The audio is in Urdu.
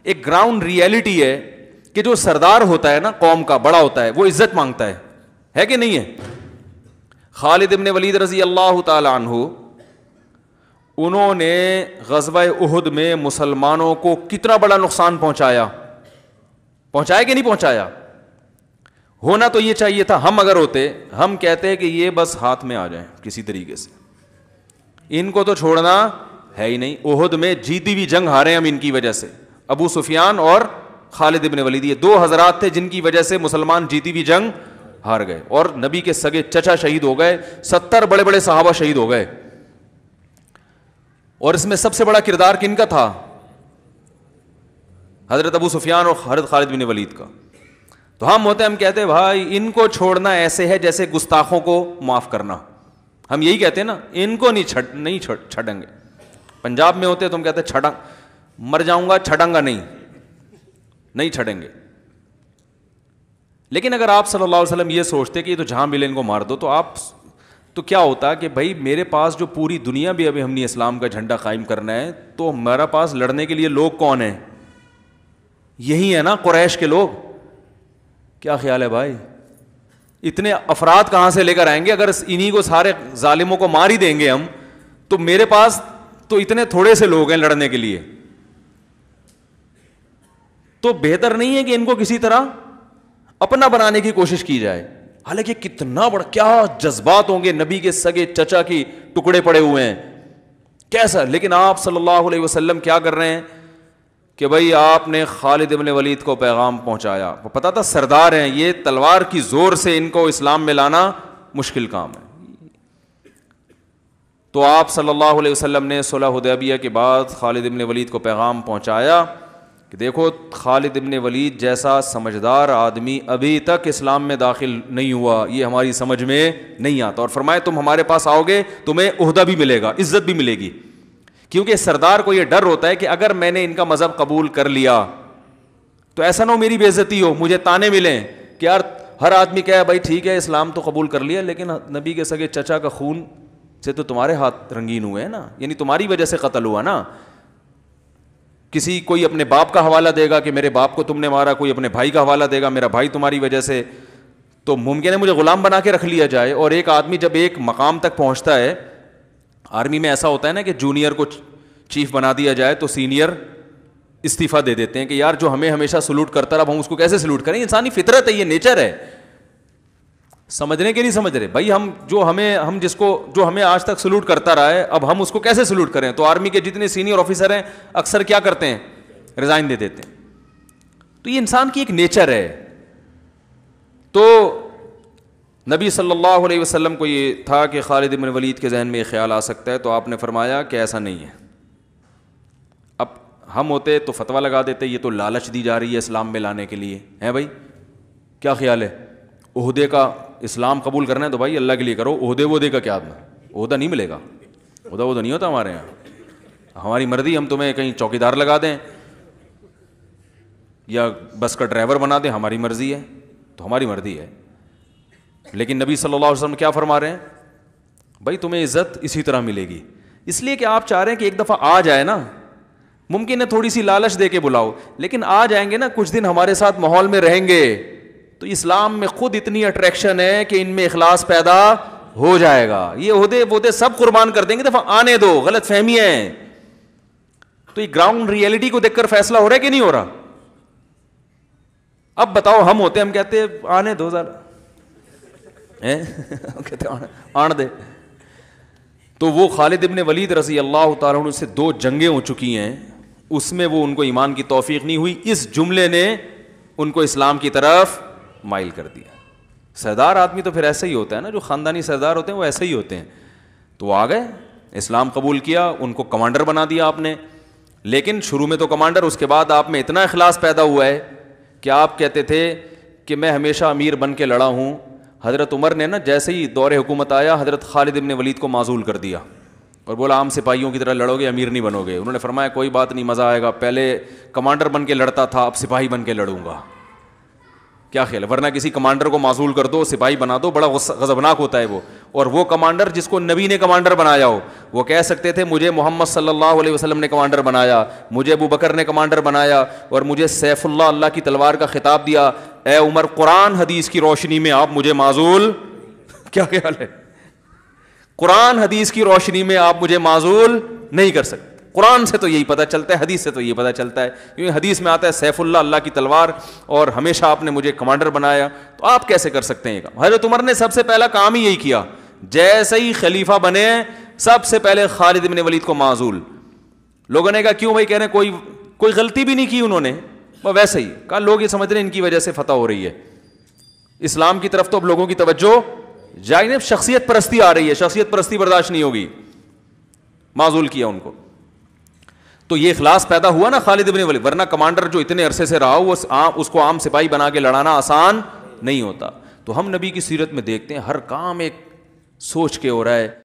ایک گراؤنڈ ریئلٹی ہے کہ جو سردار ہوتا ہے نا قوم کا، بڑا ہوتا ہے، وہ عزت مانگتا ہے کہ نہیں ہے؟ خالد ابن ولید رضی اللہ تعالی عنہ، انہوں نے غزوہ احد میں مسلمانوں کو کتنا بڑا نقصان پہنچایا کہ نہیں پہنچایا؟ ہونا تو یہ چاہیے تھا، ہم اگر ہوتے، ہم کہتے ہیں کہ یہ بس ہاتھ میں آ جائیں کسی طریقے سے، ان کو تو چھوڑنا ہے ہی نہیں۔ احد میں جیتی ہوئی جنگ ہارے ہم ان کی وجہ سے، ابو سفیان اور خالد ابن ولید، یہ دو حضرات تھے جن کی وجہ سے مسلمان جیتی ہوئی جنگ ہار گئے، اور نبی کے سگے چچا شہید ہو گئے، 70 بڑے بڑے صحابہ شہید ہو گئے، اور اس میں سب سے بڑا کردار کن کا تھا؟ حضرت ابو سفیان اور حضرت خالد بن ولید کا۔ تو ہم ہوتے، ہم کہتے ہیں بھائی ان کو چھوڑنا ایسے ہے جیسے گستاخوں کو معاف کرنا، ہم یہی کہتے ہیں نا، ان کو نہیں چھڑیں گے۔ پنجاب میں ہوتے تو ہم کہتے ہیں مر جاؤں گا چھڑیں گا نہیں چھڑیں گے۔ لیکن اگر آپ صلی اللہ علیہ وسلم یہ سوچتے کہ یہ تو جہاں ملے ان کو مار دو، تو کیا ہوتا کہ بھائی میرے پاس جو پوری دنیا بھی ابھی ہم نے اسلام کا جھنڈا قائم کرنا ہے، تو ہمارا پاس لڑنے کے لیے لوگ کون ہیں؟ یہی ہے نا قریش کے لوگ۔ کیا خیال ہے بھائی؟ اتنے افراد کہاں سے لے کر آئیں گے؟ اگر انہی کو سارے ظالموں کو مار ہی دیں گے ہم، تو میرے پاس تو اتنے تھوڑے سے لوگ ہیں لڑنے کے لیے۔ تو بہتر نہیں ہے کہ ان کو کسی طرح اپنا بنانے کی کوشش کی جائے؟ حالانکہ کتنا بڑا، کیا جذبات ہوں گے، نبی کے سگے چچا کی ٹکڑے پڑے ہوئے ہیں، کیسا۔ لیکن آپ صلی اللہ علیہ وسلم کیا کر رہے ہیں کہ بھائی آپ نے خالد ابن ولید کو پیغام پہنچایا، پتا تھا سردار ہیں یہ، تلوار کی زور سے ان کو اسلام میں لانا مشکل کام ہے۔ تو آپ صلی اللہ علیہ وسلم نے صلح حدیبیہ کے بعد خالد ابن ولید کو پیغام پہنچایا کہ دیکھو خالد ابن ولید جیسا سمجھدار آدمی ابھی تک اسلام میں داخل نہیں ہوا، یہ ہماری سمجھ میں نہیں آتا، اور فرمائے تم ہمارے پاس آؤ گے تمہیں عہدہ بھی ملے گا، عزت بھی ملے گی، کیونکہ سردار کو یہ ڈر ہوتا ہے کہ اگر میں نے ان کا مذہب قبول کر لیا تو ایسا نہ ہو میری بے عزتی ہو، مجھے تانے ملیں کہ یار ہر آدمی کہے بھائی ٹھیک ہے اسلام تو قبول کر لیا، لیکن نبی کے سگے چچا کا خون سے تو تمہارے ہاتھ رنگین ہوئے ہیں نا، یعنی تمہاری وجہ سے قتل ہوا نا۔ کسی کوئی اپنے باپ کا حوالہ دے گا کہ میرے باپ کو تم نے مارا، کوئی اپنے بھائی کا حوالہ دے گا میرا بھائی تمہاری وجہ سے، تو ممکن ہے مجھے غلام بنا کے رکھ لیا جائے۔ اور ایک آدمی جب ایک مقام تک پہنچتا ہے، آرمی میں ایسا ہوتا ہے نا کہ جونیئر کو چیف بنا دیا جائے تو سینئر استعفیٰ دے دیتے ہیں کہ یار جو ہمیں ہمیشہ سلوٹ کرتا رہا اب ہم اس کو کیسے سلوٹ کریں؟ انسانی فطرت ہے، یہ نیچر ہے۔ سمجھنے کے نہیں سمجھ رہے بھائی، جو ہمیں آج تک سلوٹ کرتا رہا ہے اب ہم اس کو کیسے سلوٹ کریں؟ تو آرمی کے جتنے سینئر آفیسر ہیں اکثر کیا کرتے ہیں؟ ریزائن دے دیتے ہیں۔ تو یہ انسان کی ایک نیچر ہے۔ تو نبی صلی اللہ علیہ وسلم کو یہ تھا کہ خالد بن ولید کے ذہن میں یہ خیال آ سکتا ہے، تو آپ نے فرمایا کہ ایسا نہیں ہے۔ اب ہم ہوتے تو فتویٰ لگا دیتے یہ تو لالچ دی جا رہی ہے اسلام میں لانے کے لیے، ہے بھائی کیا خیال ہے؟ عہدے کا اسلام قبول کرنا ہے تو بھائی اللہ کے لیے کرو، عہدے کا کیا عہدہ نہیں ملے گا، عہدہ نہیں ہوتا ہمارے یہاں، ہماری مرضی، ہم تمہیں کہیں چوکیدار لگا دیں یا بس کا ڈرائیور بنا دیں، ہماری مرضی ہے، تو ہماری مرضی ہے۔ لیکن نبی صلی اللہ علیہ وسلم کیا فرما رہے ہیں؟ بھائی تمہیں عزت اسی طرح ملے گی، اس لیے کہ آپ چاہ رہے ہیں کہ ایک دفعہ آ جائے نا، ممکن ہے تھوڑی سی لالچ دے کے بلاؤ، لیکن آ جائیں گے نا، کچھ دن ہمارے ساتھ ماحول میں رہیں گے تو اسلام میں خود اتنی اٹریکشن ہے کہ ان میں اخلاص پیدا ہو جائے گا، یہ عہدے سب قربان کر دیں گے، دفعہ آنے دو، غلط فہمیاں ہیں۔ تو یہ گراؤنڈ ریئلٹی کو دیکھ کر فیصلہ ہو رہا ہے کہ نہیں ہو رہا؟ اب بتاؤ ہم ہوتے ہم کہتے آنے دو ذرا، کہتے آن دے۔ تو وہ خالد ابن ولید رضی اللہ تعالیٰ عنہ سے 2 جنگیں ہو چکی ہیں، اس میں وہ ان کو ایمان کی توفیق نہیں ہوئی، اس جملے نے ان کو اسلام کی طرف مائل کر دیا۔ سردار آدمی تو پھر ایسے ہی ہوتا ہے نا، جو خاندانی سردار ہوتے ہیں وہ ایسے ہی ہوتے ہیں۔ تو وہ آ گئے، اسلام قبول کیا، ان کو کمانڈر بنا دیا آپ نے، لیکن شروع میں تو کمانڈر، اس کے بعد آپ میں اتنا اخلاص پیدا ہوا ہے کہ آپ کہتے تھے کہ میں ہمیشہ امیر بن کے لڑا ہوں۔ حضرت عمر نے نا جیسے ہی دور حکومت آیا، حضرت خالد ابن ولید کو معزول کر دیا اور بولا عام سپاہیوں کی طرح لڑو گے، امیر نہیں بنو گے۔ انہوں نے فرمایا کوئی بات نہیں، مزہ آئے گا، پہلے کمانڈر بن کے لڑتا تھا اب سپاہی بن کے لڑوں گا۔ کیا خیال ہے؟ ورنہ کسی کمانڈر کو معزول کر دو, سپاہی بنا دو, بڑا غضبناک ہوتا ہے وہ. اور وہ کمانڈر جس کو نبی نے کمانڈر بنایا ہو, وہ کہہ سکتے تھے مجھے محمد صلی اللہ علیہ وسلم نے کمانڈر بنایا, مجھے ابو بکر نے کمانڈر بنایا, اور مجھے سیف اللہ, اللہ کی تلوار کا خطاب دیا, اے عمر قرآن حدیث کی روشنی میں آپ مجھے معزول. کیا خیال ہے؟ قرآن حدیث کی روشنی میں آپ مجھے معزول نہیں کر سکتے. قرآن سے تو یہی پتہ چلتا ہے, حدیث سے تو یہی پتہ چلتا ہے, کیونکہ حدیث میں آتا ہے سیف اللہ, اللہ کی تلوار, اور ہمیشہ آپ نے مجھے کمانڈر بنایا, تو آپ کیسے کر سکتے ہیں یہ کام؟ حضرت عمر نے سب سے پہلا کام ہی یہی کیا, جیسے ہی خلیفہ بنے سب سے پہلے خالد بن ولید کو معزول. لوگوں نے کہا کیوں بھائی؟ کہہ رہے ہیں کوئی غلطی بھی نہیں کی انہوں نے, وہ ویسے ہی کہا لوگ یہ سمجھ رہے ہیں ان کی وجہ سے فتح ہو رہی ہے. اسلام کی طرف تو اب لوگوں کی توجہ جائے نہیں, شخصیت پرستی آ رہی ہے, شخصیت پرستی برداشت نہیں ہوگی, معزول کیا ان کو. تو یہ اخلاص پیدا ہوا نا خالد بن ولید, ورنہ کمانڈر جو اتنے عرصے سے رہا ہو اس کو عام سپاہی بنا کے لڑانا آسان نہیں ہوتا. تو ہم نبی کی سیرت میں دیکھتے ہیں ہر کام ایک سوچ کے ہو رہا ہے.